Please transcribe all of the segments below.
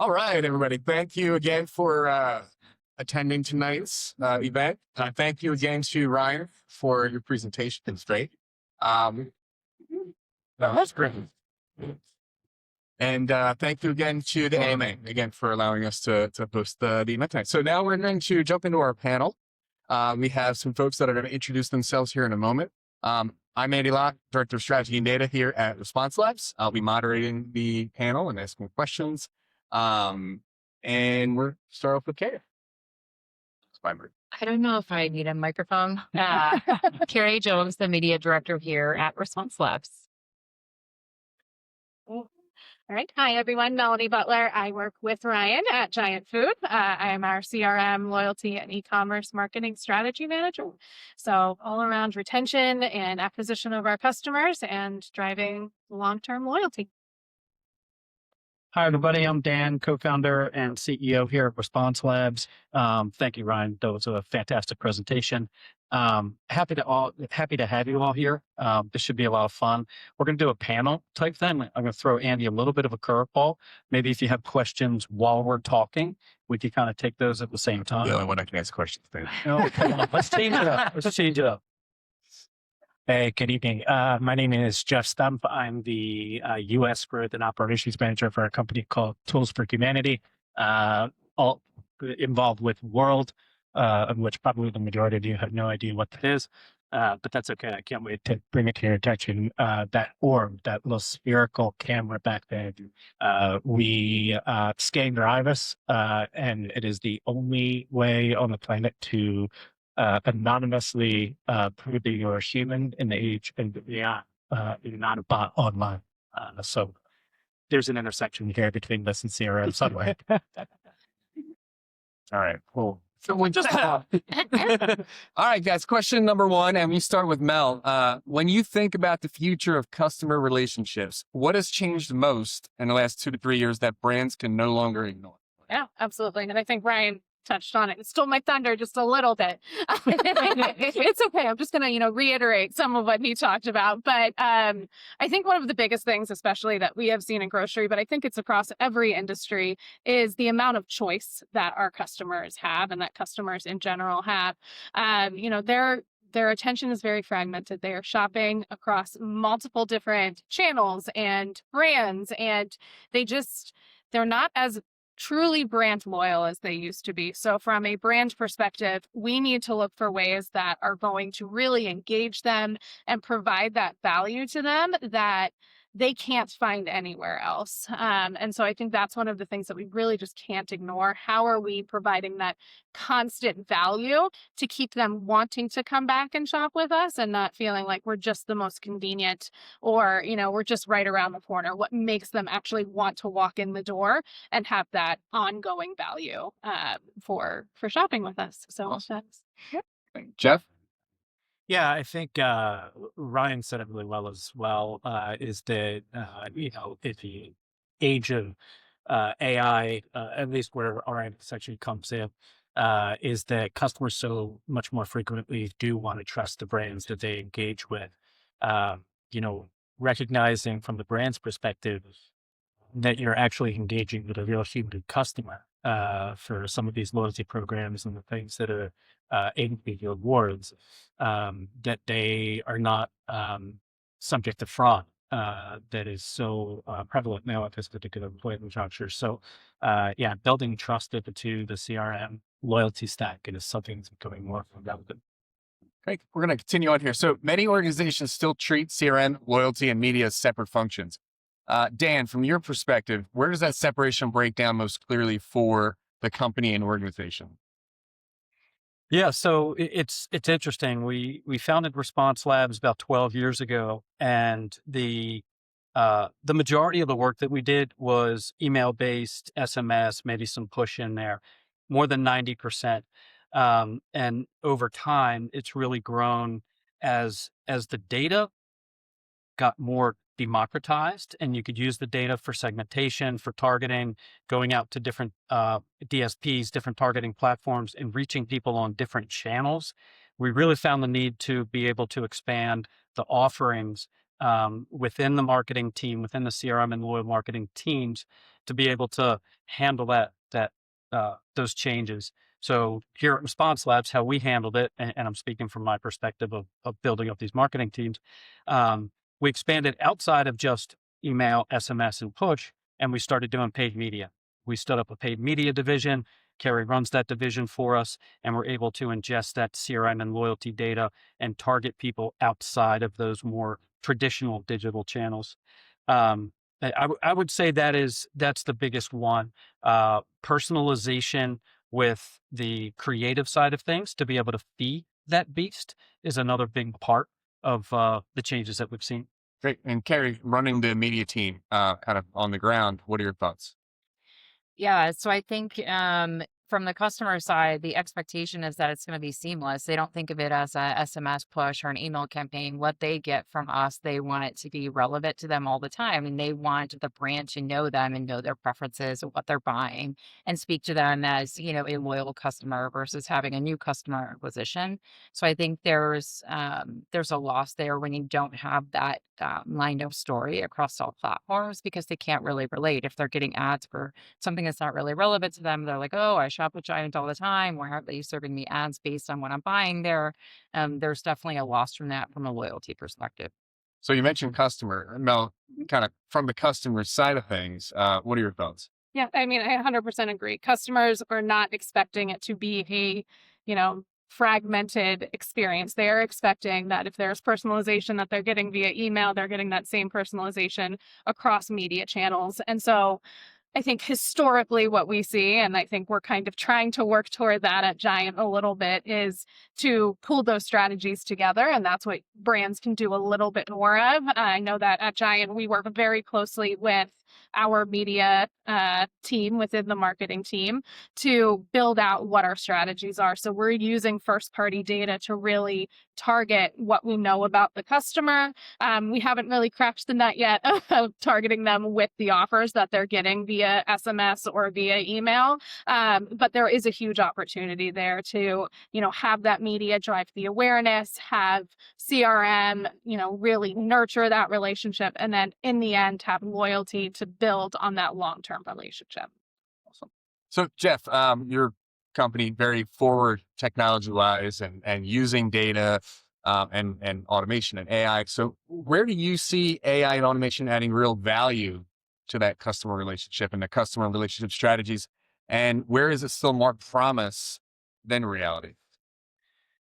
All right, everybody. Thank you again for attending tonight's event. Thank you again to Ryan for your presentation. It was great. Um, that was great. And thank you again to the AMA again for allowing us to host the event tonight. So now we're going to jump into our panel. We have some folks that are going to introduce themselves here in a moment. I'm Andy Locke, Director of Strategy and Data here at Response Labs. I'll be moderating the panel and asking questions. And we're start off with Kate. I don't know if I need a microphone. Carrie Jones, the Media Director here at Response Labs. All right. Hi, everyone. Melanie Butler. I work with Ryan at Giant Food. I am our CRM, loyalty, and e-commerce marketing strategy manager. So all around retention and acquisition of our customers and driving long-term loyalty. Hi, everybody. I'm Dan, co-founder and CEO here at Response Labs. Thank you, Ryan. That was a fantastic presentation. Happy to have you all here. This should be a lot of fun. We're going to do a panel type thing. I'm going to throw Andy a little bit of a curveball. Maybe if you have questions while we're talking, we can kind of take those at the same time. The only one I can ask questions. No, come on. Let's change it up. Let's change it up. Hey, good evening. My name is Jeff Stump. I'm the U.S. Growth and Operations Manager for a company called Tools for Humanity, all involved with World, of which probably the majority of you have no idea what that is, but that's okay. I can't wait to bring it to your attention. That orb, that little spherical camera back there, we scan your iris, and it is the only way on the planet to anonymously prove that you're a human in the age and beyond, you're not a bot online. So there's an intersection here between this and CRM somewhere. All right, cool. So we just all right, guys. Question number one, and we start with Mel. When you think about the future of customer relationships, what has changed most in the last 2 to 3 years that brands can no longer ignore? Yeah, absolutely. And I think Ryan touched on it. It stole my thunder just a little bit. It's okay. I'm just going to, reiterate some of what he talked about. But I think one of the biggest things, especially that we have seen in grocery, but I think it's across every industry, is the amount of choice that our customers have and that customers in general have. Their attention is very fragmented. They are shopping across multiple different channels and brands, and they're not as truly brand loyal as they used to be. So from a brand perspective, we need to look for ways that are going to really engage them and provide that value to them that they can't find anywhere else. And so I think that's one of the things that we really just can't ignore. How are we providing that constant value to keep them wanting to come back and shop with us and not feeling like we're just the most convenient or, we're just right around the corner? What makes them actually want to walk in the door and have that ongoing value for shopping with us? So that's Jeff? Yeah, I think Ryan said it really well as well, is that, if the age of AI, at least where our intersection comes in, is that customers so much more frequently do want to trust the brands that they engage with. Recognizing from the brand's perspective that you're actually engaging with a real human customer for some of these loyalty programs and the things that are able to be awards, that they are not subject to fraud that is so prevalent now at this particular point in juncture. So building trust into the CRM loyalty stack is something that's becoming more relevant. Great. We're going to continue on here. So many organizations still treat CRM, loyalty, and media as separate functions. Dan, from your perspective, where does that separation break down most clearly for the company and organization? Yeah, so it's interesting. We founded Response Labs about 12 years ago, and the majority of the work that we did was email based, SMS, maybe some push in there, more than 90%. And over time, it's really grown as the data got more democratized, and you could use the data for segmentation, for targeting, going out to different DSPs, different targeting platforms, and reaching people on different channels. We really found the need to be able to expand the offerings within the marketing team, within the CRM and loyal marketing teams, to be able to handle those changes. So here at Response Labs, how we handled it, and I'm speaking from my perspective of building up these marketing teams, we expanded outside of just email, SMS, and push, and we started doing paid media. We stood up a paid media division. Carrie runs that division for us, and we're able to ingest that CRM and loyalty data and target people outside of those more traditional digital channels. I would say that's the biggest one. Personalization with the creative side of things to be able to feed that beast is another big part of the changes that we've seen. Great. And Carrie, running the media team, kind of on the ground, what are your thoughts? Yeah, so I think from the customer side, the expectation is that it's going to be seamless. They don't think of it as a SMS push or an email campaign. What they get from us, they want it to be relevant to them all the time, and they want the brand to know them and know their preferences and what they're buying, and speak to them as a loyal customer versus having a new customer acquisition. So I think there's a loss there when you don't have that line of story across all platforms because they can't really relate if they're getting ads for something that's not really relevant to them. They're like, oh, I shop with Giant all the time. Why aren't they serving me ads based on what I'm buying there? There's definitely a loss from that from a loyalty perspective. So you mentioned customer. Mel, kind of from the customer side of things, what are your thoughts? Yeah, I mean, I 100% agree. Customers are not expecting it to be fragmented experience. They're expecting that if there's personalization that they're getting via email, they're getting that same personalization across media channels. And so I think historically what we see, and I think we're kind of trying to work toward that at Giant a little bit, is to pull those strategies together. And that's what brands can do a little bit more of. I know that at Giant, we work very closely with our media team within the marketing team to build out what our strategies are. So we're using first party data to really target what we know about the customer. We haven't really cracked the nut yet of targeting them with the offers that they're getting via SMS or via email. But there is a huge opportunity there to, have that media drive the awareness, have CRM, really nurture that relationship, and then in the end have loyalty to build on that long-term relationship. Awesome. So Jeff, your company very forward technology wise and using data and automation and AI. So where do you see AI and automation adding real value to that customer relationship and the customer relationship strategies? And where is it still more promise than reality?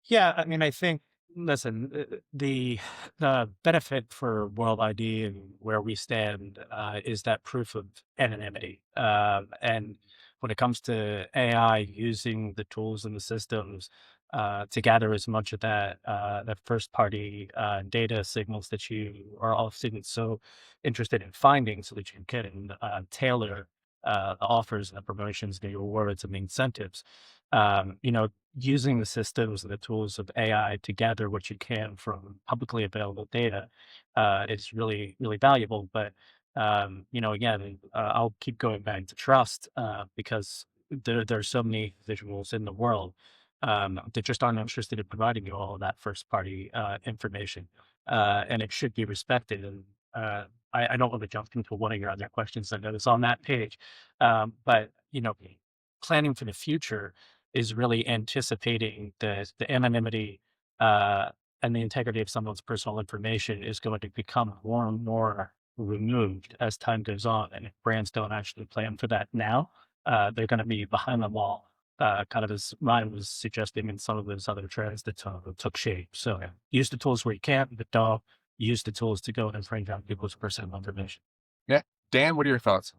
Yeah, I mean, I think, listen, the benefit for World ID and where we stand is that proof of anonymity. And when it comes to AI, using the tools and the systems to gather as much of that first party data signals that you are often so interested in finding, so that you can tailor the offers and the promotions, the rewards and the incentives. Using the systems and the tools of AI to gather what you can from publicly available data is really, really valuable. But, again, I'll keep going back to trust because there are so many visuals in the world that just aren't interested in providing you all of that first party information. And it should be respected. And I don't want to jump into one of your other questions. I know it's on that page. But, planning for the future is really anticipating the anonymity and the integrity of someone's personal information is going to become more and more removed as time goes on. And if brands don't actually plan for that now, they're going to be behind the wall, kind of as Ryan was suggesting in some of those other trends that took shape. So use the tools where you can, but don't use the tools to go and bring down people's personal information. Yeah. Dan, what are your thoughts?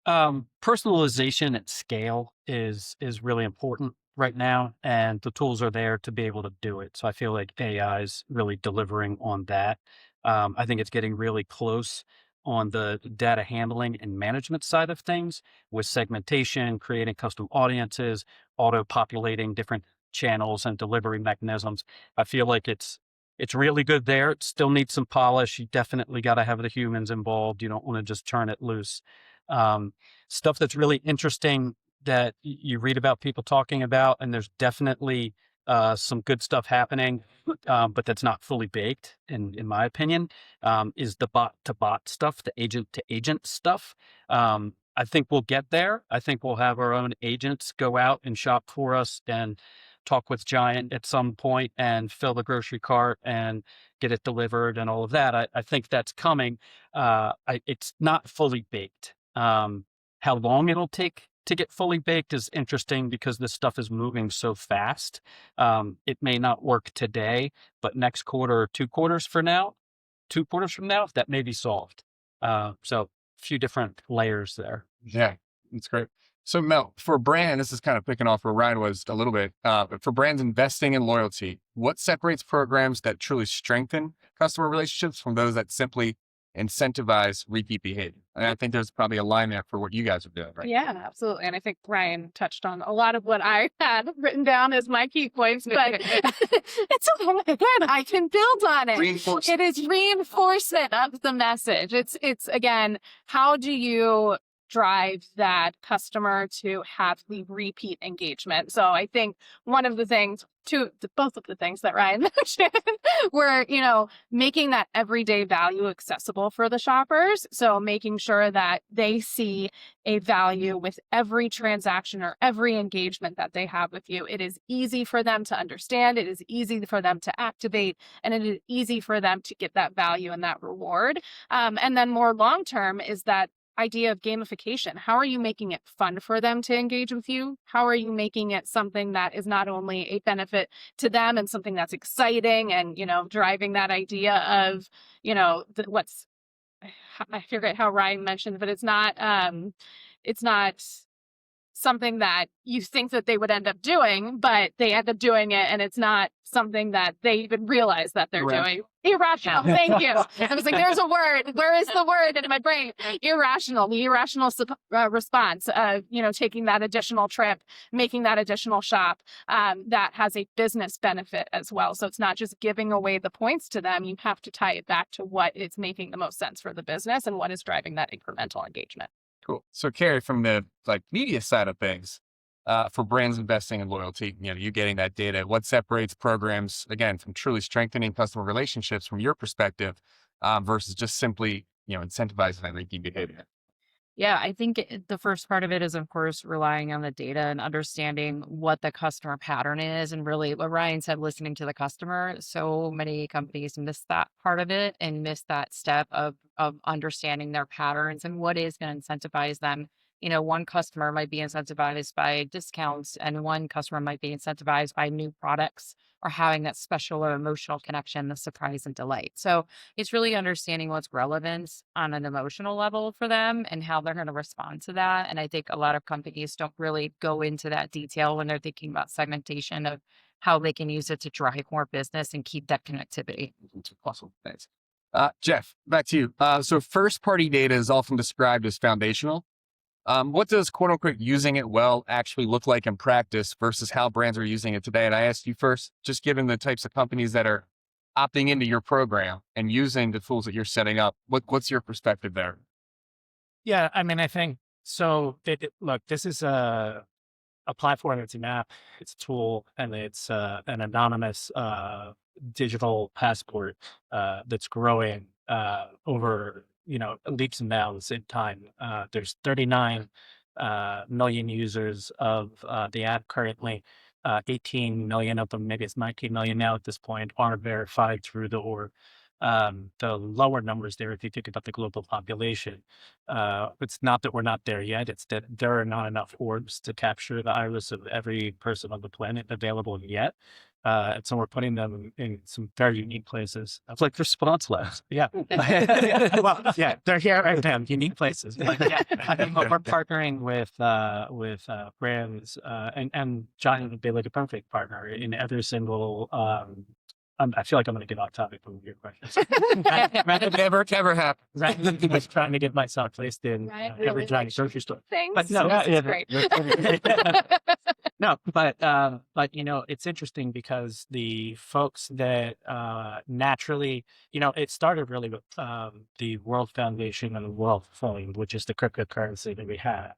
Personalization at scale is really important right now, and the tools are there to be able to do it. So I feel like AI is really delivering on that. I think it's getting really close on the data handling and management side of things with segmentation, creating custom audiences, auto populating different channels and delivery mechanisms. I feel like it's really good there. It still needs some polish. You definitely got to have the humans involved. You don't want to just turn it loose. Stuff that's really interesting that you read about people talking about, and there's definitely some good stuff happening, but that's not fully baked, in my opinion, is the bot to bot stuff, the agent to agent stuff. I think we'll get there. I think we'll have our own agents go out and shop for us and talk with Giant at some point and fill the grocery cart and get it delivered and all of that. I think that's coming. It's not fully baked. How long it'll take to get fully baked is interesting because this stuff is moving so fast. It may not work today, but next quarter or 2 quarters from now, that may be solved. So a few different layers there. Yeah, that's great. So Mel, for brand, this is kind of picking off where Ryan was a little bit, but for brands investing in loyalty, what separates programs that truly strengthen customer relationships from those that simply incentivize repeat behavior? And I think there's probably a line there for what you guys are doing, right? Yeah, absolutely. And I think Ryan touched on a lot of what I had written down as my key points, but it's okay. Again, I can build on it. Reinforcement. It is reinforcement of the message. It's again, how do you drive that customer to have the repeat engagement? So I think one of the things, both of the things that Ryan mentioned were, making that everyday value accessible for the shoppers. So making sure that they see a value with every transaction or every engagement that they have with you. It is easy for them to understand. It is easy for them to activate, and it is easy for them to get that value and that reward. And then more long-term is that idea of gamification. How are you making it fun for them to engage with you? How are you making it something that is not only a benefit to them and something that's exciting and, driving that idea of, I forget how Ryan mentioned, but it's not something that you think that they would end up doing, but they end up doing it, and it's not something that they even realize that they're doing. Irrational. Thank you. I was like, there's a word. Where is the word in my brain? Irrational. The irrational response of, taking that additional trip, making that additional shop, that has a business benefit as well. So it's not just giving away the points to them. You have to tie it back to what is making the most sense for the business and what is driving that incremental engagement. Cool. So Carrie, from the media side of things, for brands investing in loyalty, you getting that data, what separates programs, again, from truly strengthening customer relationships from your perspective, versus just simply, incentivizing that repeat behavior? Yeah, I think the first part of it is, of course, relying on the data and understanding what the customer pattern is. And really, what Ryan said, listening to the customer. So many companies miss that part of it and miss that step of understanding their patterns and what is going to incentivize them. One customer might be incentivized by discounts, and one customer might be incentivized by new products or having that special or emotional connection, the surprise and delight. So it's really understanding what's relevant on an emotional level for them and how they're going to respond to that. And I think a lot of companies don't really go into that detail when they're thinking about segmentation of how they can use it to drive more business and keep that connectivity. Awesome. Thanks. Jeff, back to you. So first party data is often described as foundational. What does quote unquote using it well actually look like in practice versus how brands are using it today? And I asked you first, just given the types of companies that are opting into your program and using the tools that you're setting up, what's your perspective there? Yeah, I mean, I think so. Look, this is a platform. It's an app. It's a tool, and it's an anonymous digital passport that's growing over leaps and bounds in time. There's 39 million users of the app currently. 18 million of them, maybe it's 19 million now at this point, are verified through the org. The lower numbers there, if you think about the global population, it's not that we're not there yet. It's that there are not enough orbs to capture the iris of every person on the planet available yet. And so we're putting them in some very unique places. It's like response labs. Yeah. Well, yeah, they're here right now, unique places. But yeah, I mean, but we're partnering with brands, and Giant would be like a perfect partner in every single. I feel like I'm going to get off topic from your questions. Never happen. Rather than just trying to get myself placed in every Giant grocery store. Thanks. But no, This is great. No, but it's interesting because the folks that naturally, it started really with the World Foundation and the World Fund, which is the cryptocurrency that we have.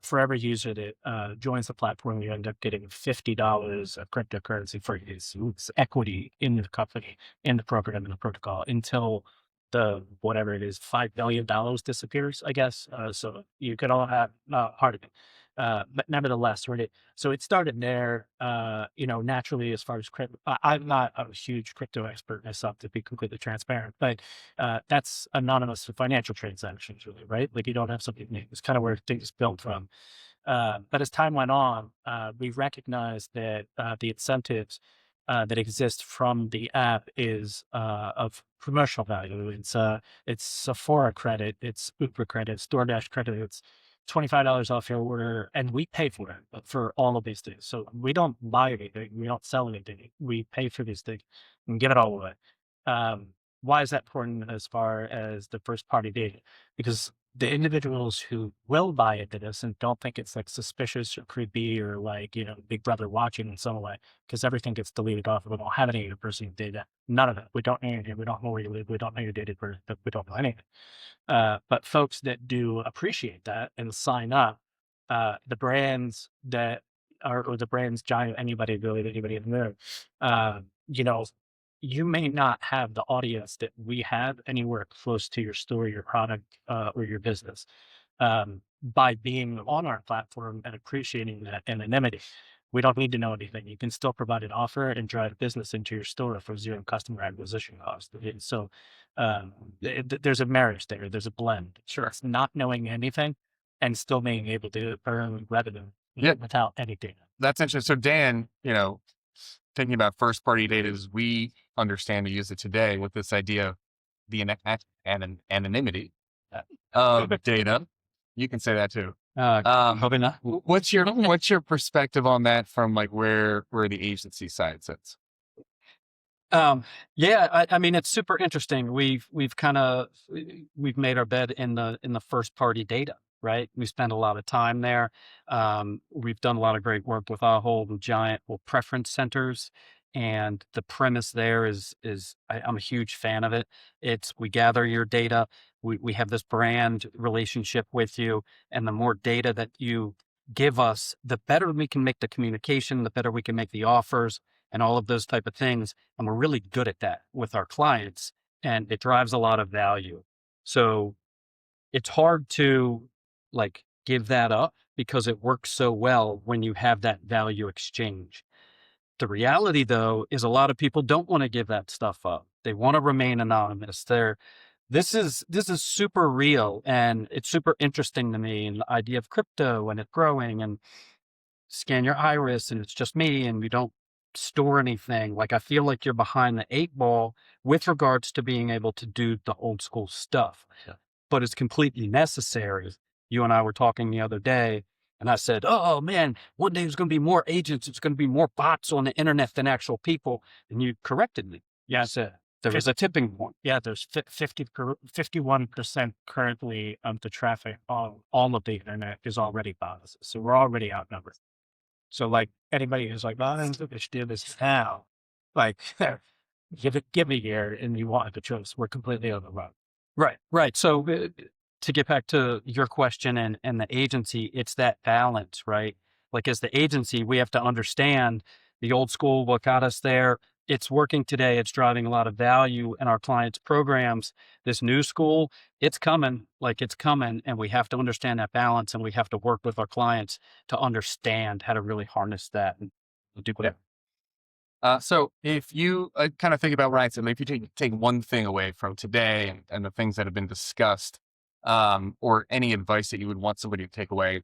For every user that joins the platform, you end up getting $50 of cryptocurrency for his equity in the company, in the program, in the protocol, until the whatever it is, $5 billion disappears, I guess. So you could all have part of it. But nevertheless, right? So it started there, naturally as far as crypto. I'm not a huge crypto expert myself, to be completely transparent, but that's anonymous to financial transactions, really, right? Like you don't have something new. It's kind of where things built from. But as time went on, we recognized that the incentives that exist from the app is of commercial value. It's Sephora credit, it's Uber credit, it's DoorDash credit, it's $25 off your order, and we pay for it for all of these things. So we don't buy anything, we don't sell anything, we pay for these things and give it all away. Why is that important as far as the first party data? Because the individuals who will buy into this and don't think it's like suspicious or creepy or like, Big Brother watching in some way, because everything gets deleted off. We don't have any of your personal data. None of it. We don't know your, we don't know where you live. We don't know your date of birth. We don't know anything. But folks that do appreciate that and sign up, the brands that are, or the brands giant, anybody really, anybody in there, you know, you may not have the audience that we have anywhere close to your store, your product, or your business. By being on our platform and appreciating that anonymity, we don't need to know anything. You can still provide an offer and drive business into your store for zero customer acquisition cost. So there's a marriage there. There's a blend. Sure, it's not knowing anything and still being able to earn revenue Yeah. without any data. That's interesting. So Dan, thinking about first party data as we understand to use it today with this idea of the anonymity of data. You can say that too. Probably not. What's your perspective on that from like where the agency side sits? Yeah, I mean, it's super interesting. We've made our bed in the first party data, right? We spend a lot of time there. We've done a lot of great work with our whole giant preference centers. And the premise there is I'm a huge fan of it. It's we gather your data, we have this brand relationship with you, and the more data that you give us, the better we can make the communication, the better we can make the offers and all of those type of things. And we're really good at that with our clients, and it drives a lot of value. So it's hard to like give that up because it works so well when you have that value exchange. The reality though is a lot of people don't want to give that stuff up. They want to remain anonymous. This is super real, and it's super interesting to me, and the idea of crypto and it growing and scan your iris and it's just me and you don't store anything. Like I feel like you're behind the eight ball with regards to being able to do the old school stuff. Yeah. But it's completely necessary. You and I were talking the other day and I said, oh man, one day there's going to be more agents. It's going to be more bots on the internet than actual people. And you corrected me. Yeah. You said there was a tipping point. Yeah, there's 51% currently of the traffic on all of the internet is already bots. So we're already outnumbered. So like anybody who's like, oh, I don't think I should do this now, like give me here and you want the choice. We're completely overrun. Right. So to get back to your question and the agency, it's that balance, right? Like as the agency, we have to understand the old school, what got us there. It's working today. It's driving a lot of value in our clients' programs. This new school, it's coming, and we have to understand that balance, and we have to work with our clients to understand how to really harness that and do whatever. So if you kind of think about what I said, if you take one thing away from today and the things that have been discussed, or any advice that you would want somebody to take away,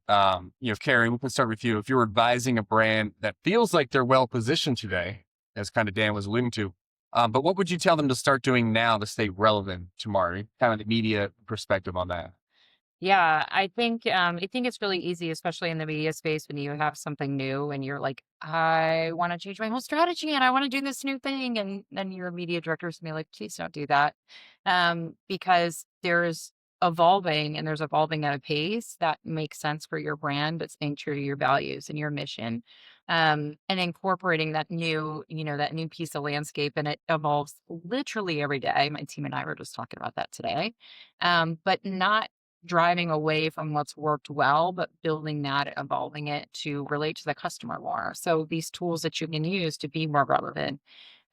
Carrie, we can start with you. If you're advising a brand that feels like they're well positioned today, as kind of Dan was alluding to, but what would you tell them to start doing now to stay relevant tomorrow? Kind of the media perspective on that. Yeah, I think it's really easy, especially in the media space, when you have something new and you're like, I want to change my whole strategy and I want to do this new thing. And then your media director's gonna be like, please don't do that. Because there's evolving at a pace that makes sense for your brand, but staying true to your values and your mission. And incorporating that new piece of landscape, and it evolves literally every day. My team and I were just talking about that today. But not driving away from what's worked well, but building that, evolving it to relate to the customer more. So these tools that you can use to be more relevant,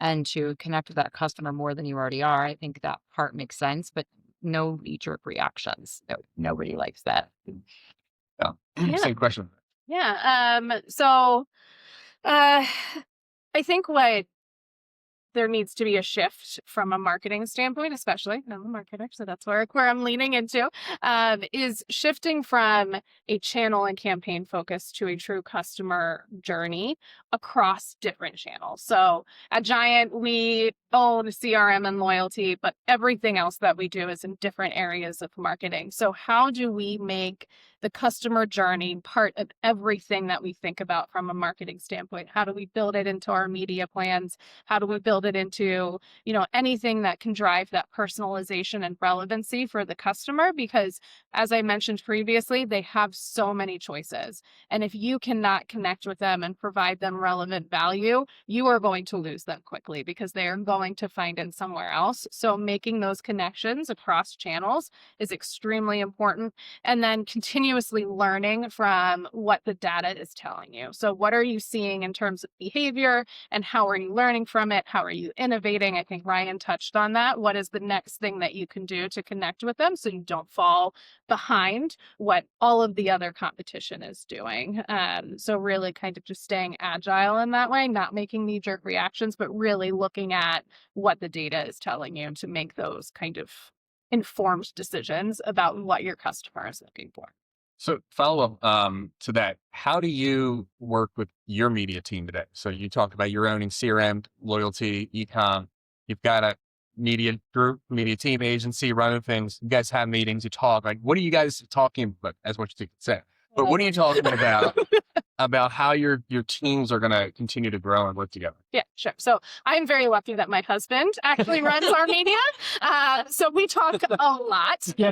and to connect with that customer more than you already are, I think that part makes sense, but no knee-jerk reactions. No, nobody likes that. Yeah. Yeah. Same question. Yeah. So I think what there needs to be a shift from a marketing standpoint, especially I'm a marketer, so that's where I'm leaning into, is shifting from a channel and campaign focus to a true customer journey across different channels. So at Giant, we own CRM and loyalty, but everything else that we do is in different areas of marketing. So how do we make the customer journey part of everything that we think about from a marketing standpoint? How do we build it into our media plans? How do we build it into, anything that can drive that personalization and relevancy for the customer? Because as I mentioned previously, they have so many choices. And if you cannot connect with them and provide them relevant value, you are going to lose them quickly because they are going to find it somewhere else. So making those connections across channels is extremely important. And then continuously learning from what the data is telling you. So what are you seeing in terms of behavior, and how are you learning from it? How are you innovating? I think Ryan touched on that. What is the next thing that you can do to connect with them so you don't fall behind what all of the other competition is doing? So really kind of just staying agile in that way, not making knee-jerk reactions, but really looking at what the data is telling you to make those kind of informed decisions about what your customer is looking for. So follow up to that, how do you work with your media team today? So you talked about your owning CRM, loyalty, e-com. You've got a media group, media team, agency running things. You guys have meetings, you talk. Like, what are you guys talking about? As much as you can say, but what are you talking about how your teams are going to continue to grow and work together? Yeah, sure. So I'm very lucky that my husband actually runs our media. So we talk a lot. Yeah,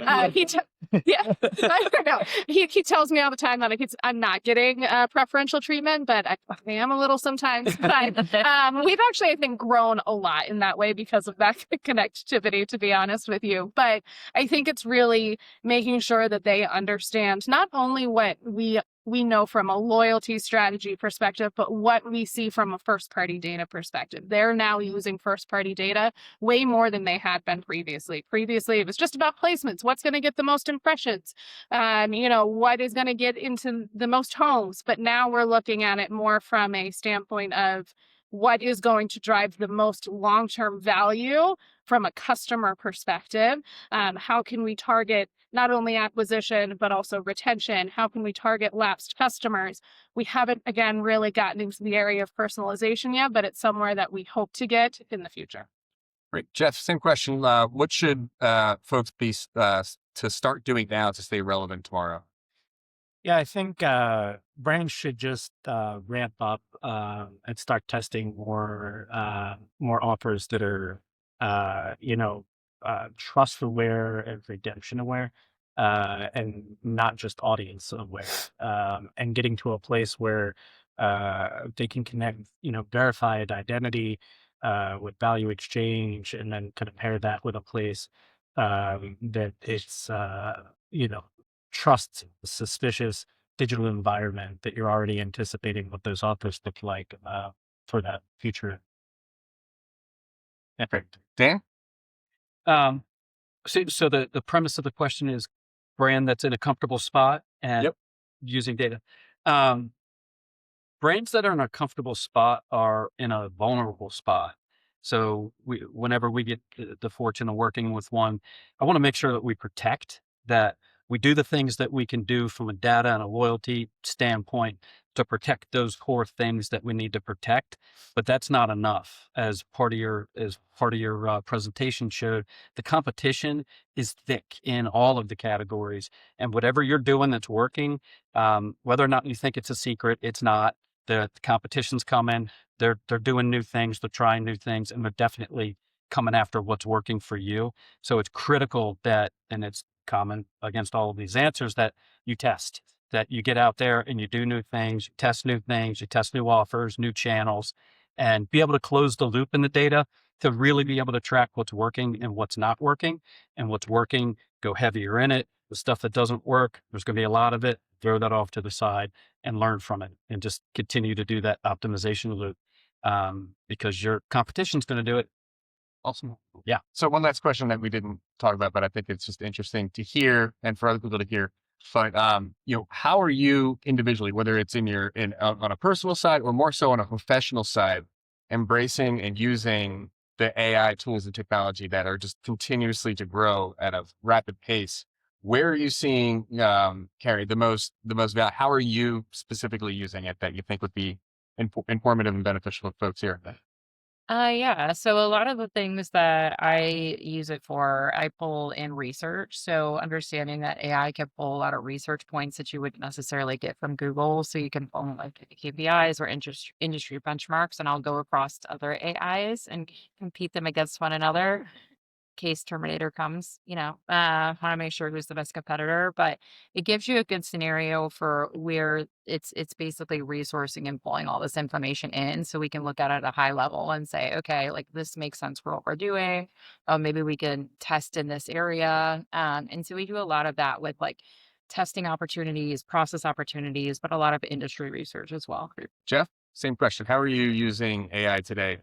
I don't know. He tells me all the time that I'm not getting preferential treatment, but I am a little sometimes. But we've actually, I think, grown a lot in that way because of that connectivity, to be honest with you. But I think it's really making sure that they understand not only what we know from a loyalty strategy perspective, but what we see from a first-party data perspective. They're now using first-party data way more than they had been previously. Previously, it was just about placements. What's going to get the most impressions? What is going to get into the most homes? But now we're looking at it more from a standpoint of what is going to drive the most long-term value from a customer perspective. How can we target not only acquisition, but also retention? How can we target lapsed customers? We haven't, again, really gotten into the area of personalization yet, but it's somewhere that we hope to get in the future. Great. Jeff, same question. What should folks be to start doing now to stay relevant tomorrow? Yeah, I think brands should just ramp up and start testing more offers that are trust aware and redemption aware, and not just audience aware, and getting to a place where they can connect, verified identity with value exchange, and then kind of pair that with a place that it's trust suspicious digital environment that you're already anticipating what those offers look like for that future. Perfect. Dan? Um, so the premise of the question is brand that's in a comfortable spot and Yep. using data. Brands that are in a comfortable spot are in a vulnerable spot. So whenever we get the fortune of working with one, I want to make sure that we protect that. We do the things that we can do from a data and a loyalty standpoint to protect those core things that we need to protect, but that's not enough. As part of your presentation showed, the competition is thick in all of the categories, and whatever you're doing that's working, whether or not you think it's a secret, it's not. The competition's coming. They're doing new things. They're trying new things, and they're definitely coming after what's working for you. So it's critical that, and it's common against all of these answers, that you test, that you get out there and you do new things, you test new things, you test new offers, new channels, and be able to close the loop in the data to really be able to track what's working and what's not working. And what's working, go heavier in it. The stuff that doesn't work, there's going to be a lot of it, throw that off to the side and learn from it, and just continue to do that optimization loop. because your competition's going to do it. Awesome. Yeah. So one last question that we didn't talk about, but I think it's just interesting to hear and for other people to hear. But how are you individually, whether it's on a personal side or more so on a professional side, embracing and using the AI tools and technology that are just continuously to grow at a rapid pace? Where are you seeing, Carrie, the most value? How are you specifically using it that you think would be informative and beneficial to folks here? Yeah. So a lot of the things that I use it for, I pull in research. So understanding that AI can pull a lot of research points that you wouldn't necessarily get from Google. So you can pull like KPIs or industry benchmarks, and I'll go across to other AIs and compete them against one another. Case Terminator comes, want to make sure who's the best competitor, but it gives you a good scenario for where it's basically resourcing and pulling all this information in so we can look at it at a high level and say, okay, like this makes sense for what we're doing. Maybe we can test in this area. And so we do a lot of that with like testing opportunities, process opportunities, but a lot of industry research as well. Jeff, same question. How are you using AI today?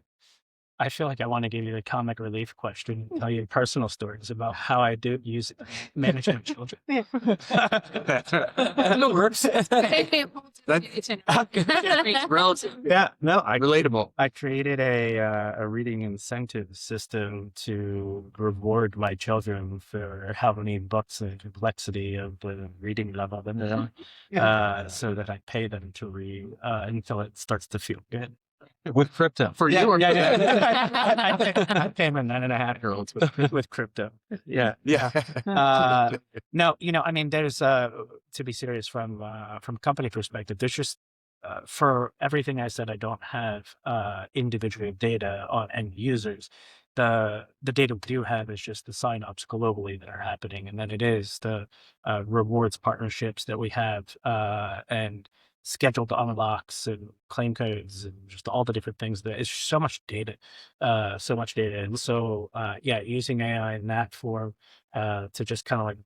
I feel like I want to give you the comic relief question, tell you personal stories about how I do use it, manage my children. That works. That's relative. Yeah, no, Relatable. I created a reading incentive system to reward my children for how many books and complexity of the reading level that they're on, so that I pay them to read until it starts to feel good. With crypto. For you or I pay my 9.5-year-olds with crypto. Yeah. No, I mean, there's to be serious from a company perspective, there's just for everything I said, I don't have individual data on end users. The data we do have is just the signups globally that are happening, and then it is the rewards partnerships that we have and scheduled unlocks and claim codes and just all the different things that it's so much data. And so, using AI in that form to just kind of like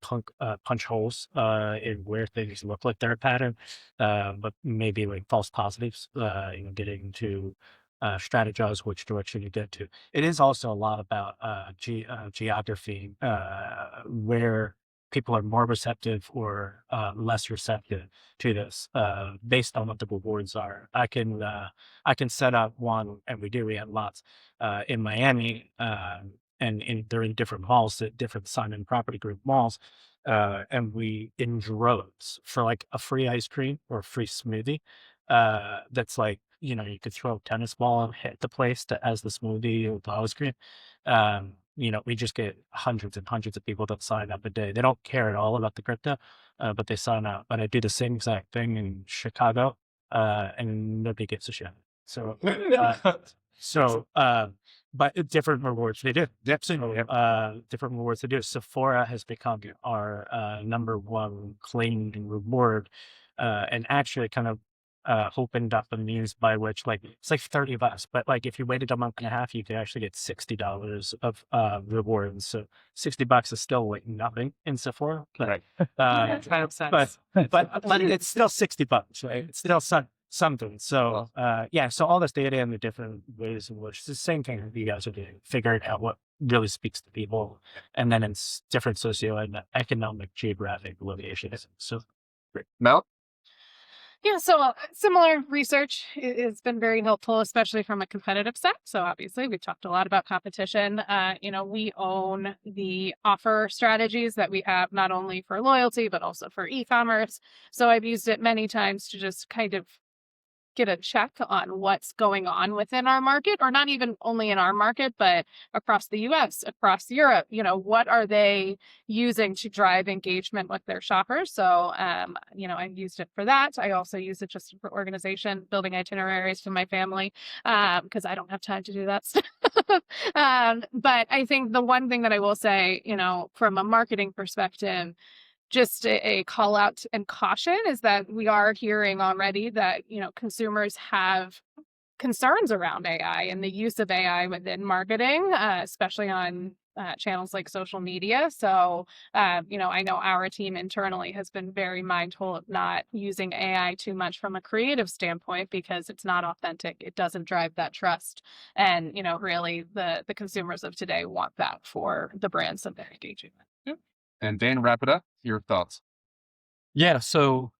punch holes in where things look like they're a pattern, but maybe like false positives, getting to strategize which direction you get to. It is also a lot about geography, where people are more receptive or less receptive to this based on what the rewards are. I can set up one, and we have lots in Miami, and they're in different malls, at different Simon Property Group malls, and we in droves for like a free ice cream or a free smoothie. That's like you could throw a tennis ball and hit the place as the smoothie or the ice cream. We just get hundreds and hundreds of people that sign up a day. They don't care at all about the crypto, but they sign up. But I do the same exact thing in Chicago, and nobody gives a shit. So, but different rewards they do. Absolutely. Different rewards they do. Sephora has become our number one claimed reward, and actually kind of opened up a means by which it's like $30, but like if you waited a month and a half, you could actually get $60 of rewards. So $60 is still like nothing in Sephora, but Right. Kind of sense. but it's still $60, right? It's still something. So so all this data and the different ways in which it's the same thing that you guys are doing, figuring out what really speaks to people, and then in different socioeconomic geographic locations. So Mel? Yeah, so similar research has been very helpful, especially from a competitive set. So obviously, we've talked a lot about competition. We own the offer strategies that we have, not only for loyalty, but also for e-commerce. So I've used it many times to just kind of get a check on what's going on within our market, or not even only in our market, but across the US, across Europe. What are they using to drive engagement with their shoppers? So, I've used it for that. I also use it just for organization, building itineraries for my family, because I don't have time to do that stuff. But I think the one thing that I will say, from a marketing perspective, just a call out and caution is that we are hearing already that, consumers have concerns around AI and the use of AI within marketing, especially on channels like social media. So, I know our team internally has been very mindful of not using AI too much from a creative standpoint because it's not authentic. It doesn't drive that trust. And, really the consumers of today want that for the brands that they're engaging with. And Dan, wrap it up. Your thoughts. Yeah. So,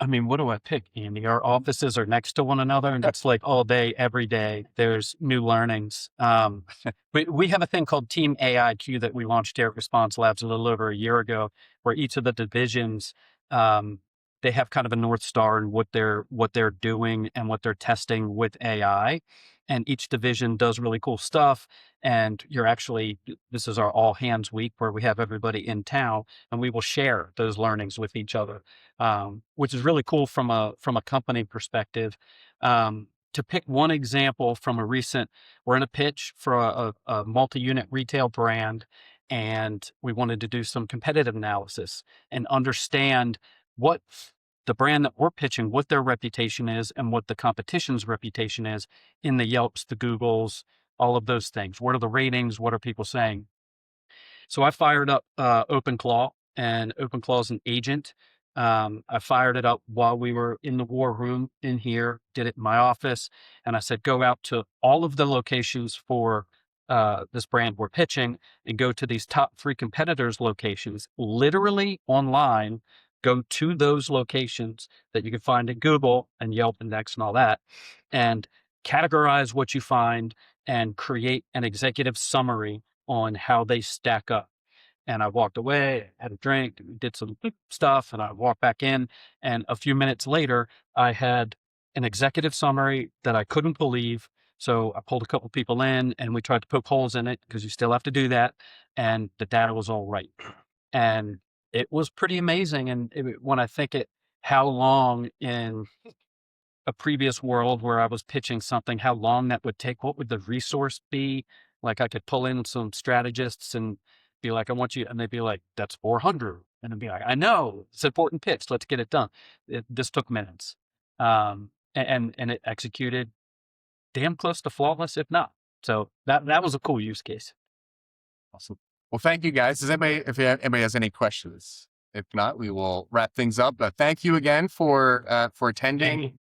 I mean, what do I pick, Andy? Our offices are next to one another, and that's like all day, every day. There's new learnings. We have a thing called Team AIQ that we launched here at Response Labs a little over a year ago, where each of the divisions they have kind of a North Star in what they're doing and what they're testing with AI. And each division does really cool stuff. And this is our all hands week where we have everybody in town, and we will share those learnings with each other. Which is really cool from a company perspective. To pick one example from we're in a pitch for a multi-unit retail brand, and we wanted to do some competitive analysis and understand what the brand that we're pitching, what their reputation is, and what the competition's reputation is in the Yelps, the Googles, all of those things. What are the ratings? What are people saying? So I fired up OpenClaw, and OpenClaw is an agent. I fired it up while we were in the war room in here, did it in my office, and I said, go out to all of the locations for this brand we're pitching and go to these top 3 competitors' locations, literally online, go to those locations that you can find in Google and Yelp Index and all that, and categorize what you find and create an executive summary on how they stack up. And I walked away, had a drink, did some stuff, and I walked back in. And a few minutes later, I had an executive summary that I couldn't believe. So I pulled a couple people in and we tried to poke holes in it because you still have to do that. And the data was all right. And it was pretty amazing. And when I think how long in a previous world where I was pitching something, how long that would take, what would the resource be? Like I could pull in some strategists and be like, I want you, and they'd be like, that's 400. And I'd be like, I know, it's an important pitch. Let's get it done. This took minutes. And it executed damn close to flawless, if not. So that was a cool use case. Awesome. Well, thank you guys. If anybody has any questions, if not, we will wrap things up. But thank you again for attending.